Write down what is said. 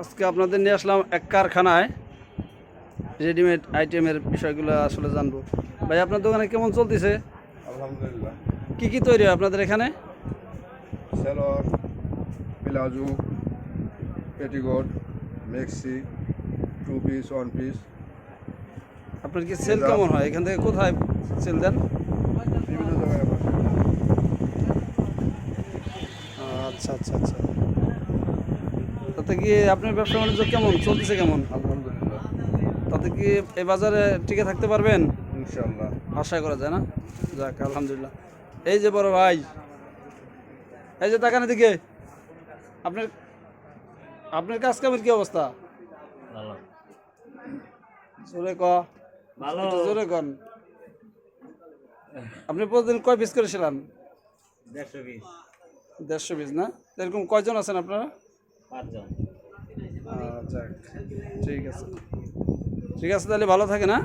আজকে আপনাদের নিয়ে আসলাম এক কারখানায় রেডিমেড আইটেমের বিষয়গুলো আসলে জানবো। ভাই আপনার দোকানে কেমন চলতেছে? আলহামদুলিল্লাহ। কি কি তৈরি হয় আপনাদের এখানে? সেলর, প্লাজো, পেটিকোট, মেক্সি, 2 পিস, 1 পিস, আপনার কি সেল কেমন হয়? এখান থেকে কোথায় সেল দেন? বিভিন্ন জায়গায় আমার আচ্ছা আচ্ছা আচ্ছা। তাতে কি আপনার ব্যবসা বাণিজ্য কেমন চলতেছে কেমন? আলহামদুলিল্লাহ, তাতে কি এই বাজারে টিকে থাকতে পারবেন? ইনশাআল্লাহ। আশা করা যায় না? যাক আলহামদুলিল্লাহ। এই যে বড় ভাই, এই যে তাকানের দিকে, আপনার আপনার কাজ কামের কি অবস্থা? ভালো জোরে ক, ভালো একটু জোরে কন। আপনি প্রতিদিন কয় পিস করেছিলেন? 120 150 পিস না? এরকম কয়জন আছেন আপনারা? 5 জন। যাক ঠিক আছে, ঠিক আছে, তাহলে ভালো থাকে না?